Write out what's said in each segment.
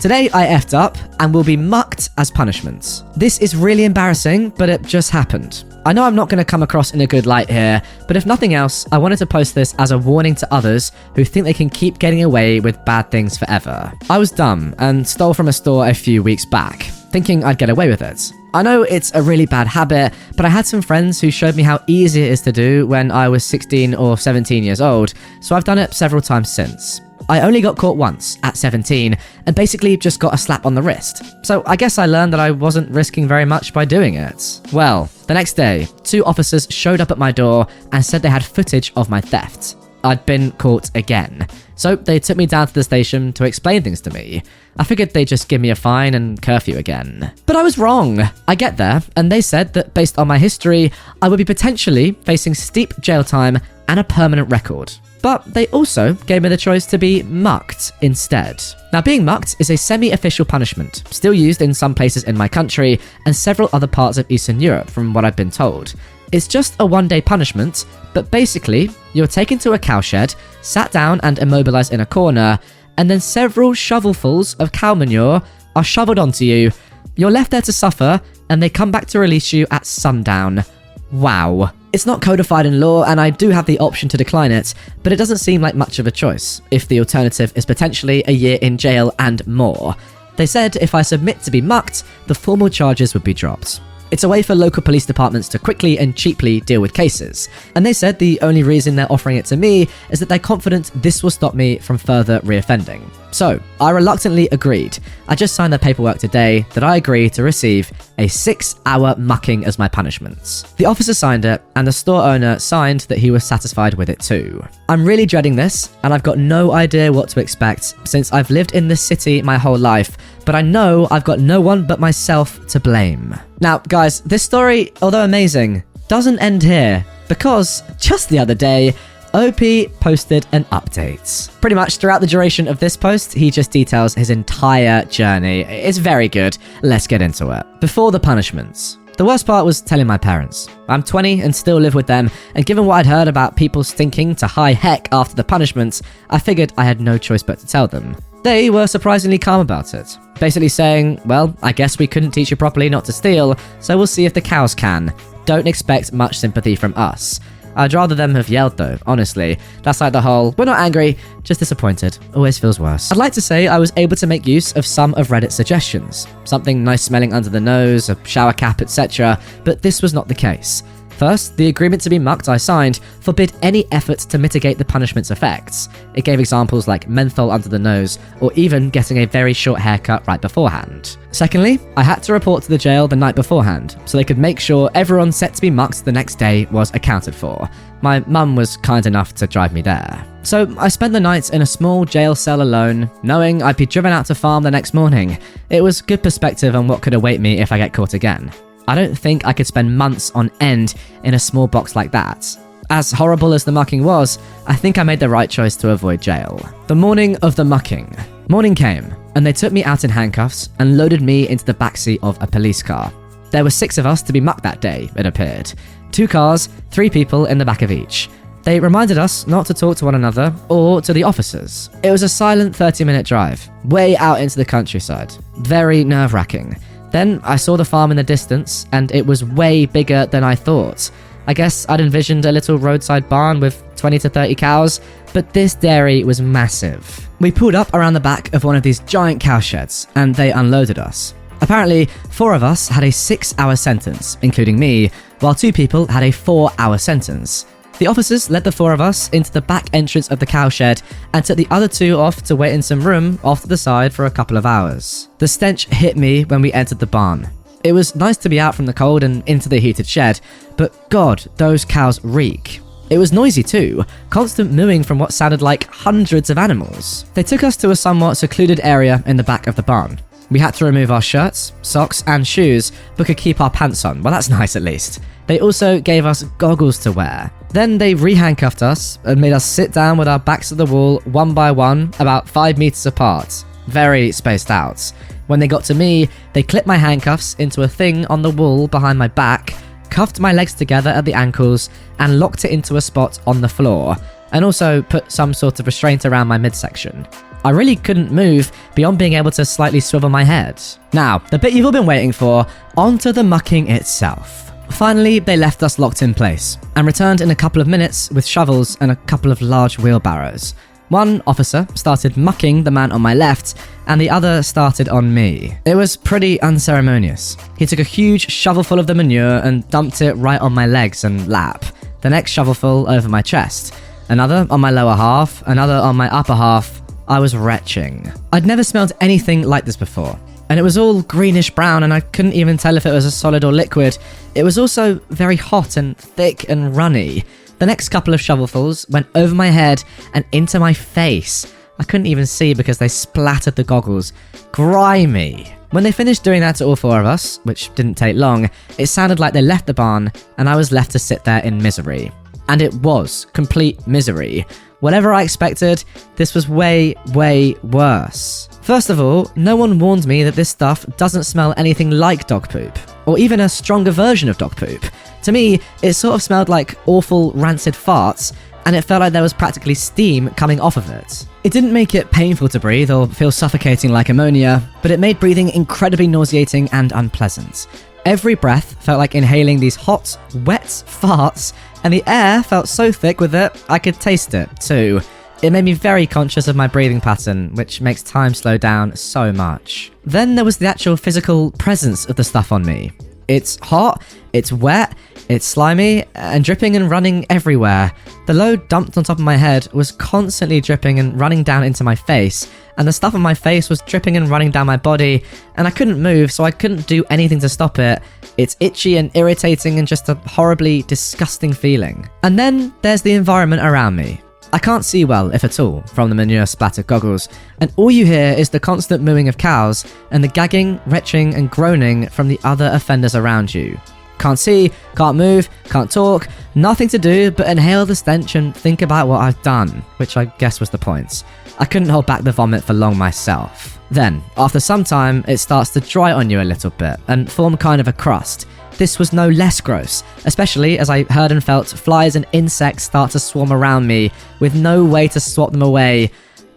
Today I effed up and will be mucked as punishment. This is really embarrassing, but it just happened. I know I'm not going to come across in a good light here, but if nothing else, I wanted to post this as a warning to others who think they can keep getting away with bad things forever. I was dumb and stole from a store a few weeks back, thinking I'd get away with it. I know it's a really bad habit, but I had some friends who showed me how easy it is to do when I was 16 or 17 years old, so I've done it several times since. I only got caught once, at 17, and basically just got a slap on the wrist. So I guess I learned that I wasn't risking very much by doing it. Well, the next day, 2 officers showed up at my door and said they had footage of my theft. I'd been caught again. So they took me down to the station to explain things to me. I figured they'd just give me a fine and curfew again. But I was wrong. I get there, and they said that based on my history, I would be potentially facing steep jail time and a permanent record. But they also gave me the choice to be mucked instead. Now, being mucked is a semi-official punishment, still used in some places in my country and several other parts of Eastern Europe, from what I've been told. It's just a one-day punishment, but basically, you're taken to a cowshed, sat down and immobilized in a corner, and then several shovelfuls of cow manure are shoveled onto you. You're left there to suffer, and they come back to release you at sundown. Wow. It's not codified in law, and I do have the option to decline it, but it doesn't seem like much of a choice, if the alternative is potentially a year in jail and more. They said if I submit to be mucked, the formal charges would be dropped. It's a way for local police departments to quickly and cheaply deal with cases, and they said the only reason they're offering it to me is that they're confident this will stop me from further reoffending. So, I reluctantly agreed. I just signed the paperwork today that I agree to receive a 6-hour mucking as my punishment. The officer signed it, and the store owner signed that he was satisfied with it too. I'm really dreading this, and I've got no idea what to expect since I've lived in this city my whole life, but I know I've got no one but myself to blame. Now, guys, this story, although amazing, doesn't end here, because just the other day, OP posted an update. Pretty much throughout the duration of this post, he just details his entire journey. It's very good. Let's get into it. Before the punishments. The worst part was telling my parents. I'm 20 and still live with them, and given what I'd heard about people stinking to high heck after the punishments, I figured I had no choice but to tell them. They were surprisingly calm about it, basically saying, well, I guess we couldn't teach you properly not to steal, so we'll see if the cows can. Don't expect much sympathy from us. I'd rather them have yelled though, honestly. That's like the whole, we're not angry, just disappointed. Always feels worse. I'd like to say I was able to make use of some of Reddit's suggestions. Something nice smelling under the nose, a shower cap, etc. But this was not the case. First, the agreement to be mucked I signed forbid any effort to mitigate the punishment's effects. It gave examples like menthol under the nose, or even getting a very short haircut right beforehand. Secondly, I had to report to the jail the night beforehand, so they could make sure everyone set to be mucked the next day was accounted for. My mum was kind enough to drive me there. So I spent the night in a small jail cell alone, knowing I'd be driven out to farm the next morning. It was good perspective on what could await me if I get caught again. I don't think I could spend months on end in a small box like that. As horrible as the mucking was, I think I made the right choice to avoid jail. The morning of the mucking. Morning came, and they took me out in handcuffs and loaded me into the backseat of a police car. There were 6 of us to be mucked that day, it appeared. 2 cars, 3 people in the back of each. They reminded us not to talk to one another or to the officers. It was a silent 30-minute drive, way out into the countryside. Very nerve-wracking. Then I saw the farm in the distance, and it was way bigger than I thought. I guess I'd envisioned a little roadside barn with 20 to 30 cows, but this dairy was massive. We pulled up around the back of one of these giant cow sheds, and they unloaded us. Apparently, 4 of us had a 6-hour sentence, including me, while 2 people had a 4-hour sentence. The officers led the 4 of us into the back entrance of the cowshed and took the other 2 off to wait in some room off to the side for a couple of hours. The stench hit me when we entered the barn. It was nice to be out from the cold and into the heated shed, but God, those cows reek. It was noisy too, constant mooing from what sounded like hundreds of animals. They took us to a somewhat secluded area in the back of the barn. We had to remove our shirts, socks, and shoes, but could keep our pants on. Well, that's nice at least. They also gave us goggles to wear. Then they re-handcuffed us and made us sit down with our backs to the wall one by one, about 5 meters apart. Very spaced out. When they got to me, they clipped my handcuffs into a thing on the wall behind my back, cuffed my legs together at the ankles, and locked it into a spot on the floor, and also put some sort of restraint around my midsection. I really couldn't move beyond being able to slightly swivel my head. Now, the bit you've all been waiting for, onto the mucking itself. Finally, they left us locked in place and returned in a couple of minutes with shovels and a couple of large wheelbarrows. One officer started mucking the man on my left, and the other started on me. It was pretty unceremonious. He took a huge shovelful of the manure and dumped it right on my legs and lap. The next shovelful over my chest. Another on my lower half, another on my upper half. I was retching. I'd never smelled anything like this before. And it was all greenish brown, and I couldn't even tell if it was a solid or liquid. It was also very hot and thick and runny. The next couple of shovelfuls went over my head and into my face. I couldn't even see because they splattered the goggles. Grimy. When they finished doing that to all four of us, which didn't take long, it sounded like they left the barn and I was left to sit there in misery. And it was complete misery. Whatever I expected, this was way, way worse. First of all, no one warned me that this stuff doesn't smell anything like dog poop, or even a stronger version of dog poop. To me, it sort of smelled like awful, rancid farts, and it felt like there was practically steam coming off of it. It didn't make it painful to breathe or feel suffocating like ammonia, but it made breathing incredibly nauseating and unpleasant. Every breath felt like inhaling these hot, wet farts, and the air felt so thick with it, I could taste it, too. It made me very conscious of my breathing pattern, which makes time slow down so much. Then there was the actual physical presence of the stuff on me. It's hot, it's wet, it's slimy, and dripping and running everywhere. The load dumped on top of my head was constantly dripping and running down into my face, and the stuff on my face was dripping and running down my body, and I couldn't move, so I couldn't do anything to stop it. It's itchy and irritating and just a horribly disgusting feeling. And then there's the environment around me. I can't see well, if at all, from the manure-splattered goggles, and all you hear is the constant mooing of cows and the gagging, retching, and groaning from the other offenders around you. Can't see, can't move, can't talk, nothing to do but inhale the stench and think about what I've done, which I guess was the point. I couldn't hold back the vomit for long myself. Then, after some time, it starts to dry on you a little bit and form kind of a crust. This was no less gross, especially as I heard and felt flies and insects start to swarm around me with no way to swat them away.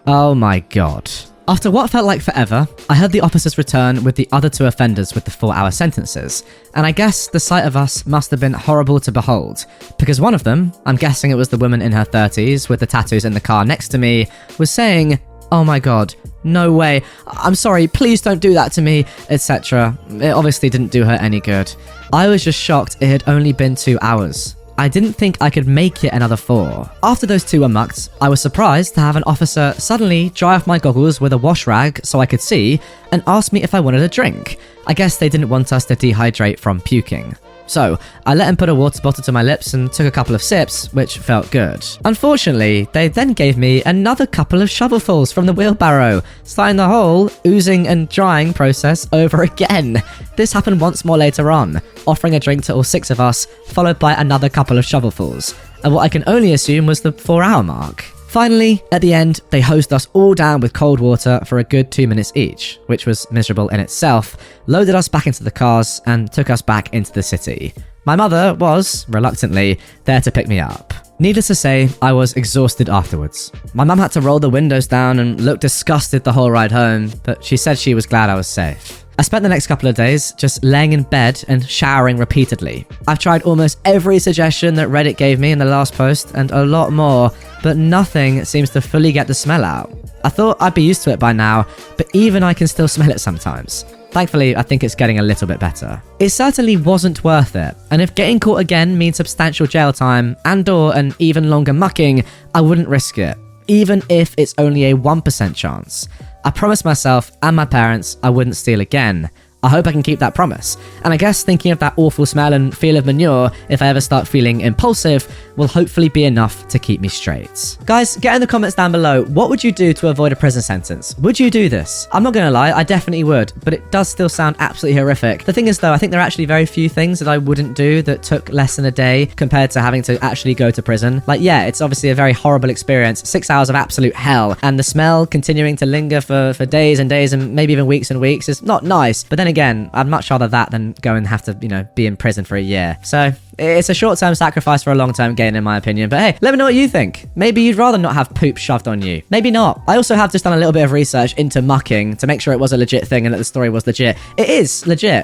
Oh my god. After what felt like forever, I heard the officers return with the other two offenders with the 4-hour sentences, and I guess the sight of us must have been horrible to behold, because one of them, I'm guessing it was the woman in her 30s with the tattoos in the car next to me, was saying, "Oh my god, no way, I'm sorry, please don't do that to me," etc. It obviously didn't do her any good. I was just shocked it had only been 2 hours. I didn't think I could make it another 4. After those two were mucked, I was surprised to have an officer suddenly dry off my goggles with a wash rag so I could see and ask me if I wanted a drink. I guess they didn't want us to dehydrate from puking. So, I let him put a water bottle to my lips and took a couple of sips, which felt good. Unfortunately, they then gave me another couple of shovelfuls from the wheelbarrow, starting the whole oozing and drying process over again. This happened once more later on, offering a drink to all 6 of us, followed by another couple of shovelfuls, and what I can only assume was the 4-hour mark. Finally, at the end, they hosed us all down with cold water for a good 2 minutes each, which was miserable in itself, loaded us back into the cars, and took us back into the city. My mother was, reluctantly, there to pick me up. Needless to say, I was exhausted afterwards. My mum had to roll the windows down and look disgusted the whole ride home, but she said she was glad I was safe. I spent the next couple of days just laying in bed and showering repeatedly. I've tried almost every suggestion that Reddit gave me in the last post, and a lot more, but nothing seems to fully get the smell out. I thought I'd be used to it by now, but even I can still smell it sometimes. Thankfully, I think it's getting a little bit better. It certainly wasn't worth it, and if getting caught again means substantial jail time and/or an even longer mucking, I wouldn't risk it, even if it's only a 1% chance. I promised myself and my parents I wouldn't steal again. I hope I can keep that promise. And I guess thinking of that awful smell and feel of manure, if I ever start feeling impulsive, will hopefully be enough to keep me straight. Guys, get in the comments down below, what would you do to avoid a prison sentence? Would you do this? I'm not gonna lie, I definitely would, but it does still sound absolutely horrific. The thing is though, I think there are actually very few things that I wouldn't do that took less than a day compared to having to actually go to prison. Like, yeah, it's obviously a very horrible experience, 6 hours of absolute hell, and the smell continuing to linger for days and days and maybe even weeks and weeks is not nice. But then again, I'd much rather that than go and have to, be in prison for a year. So it's a short-term sacrifice for a long-term gain, in my opinion. But hey, let me know what you think. Maybe you'd rather not have poop shoved on you. Maybe not. I also have just done a little bit of research into mucking to make sure it was a legit thing and that the story was legit. It is legit.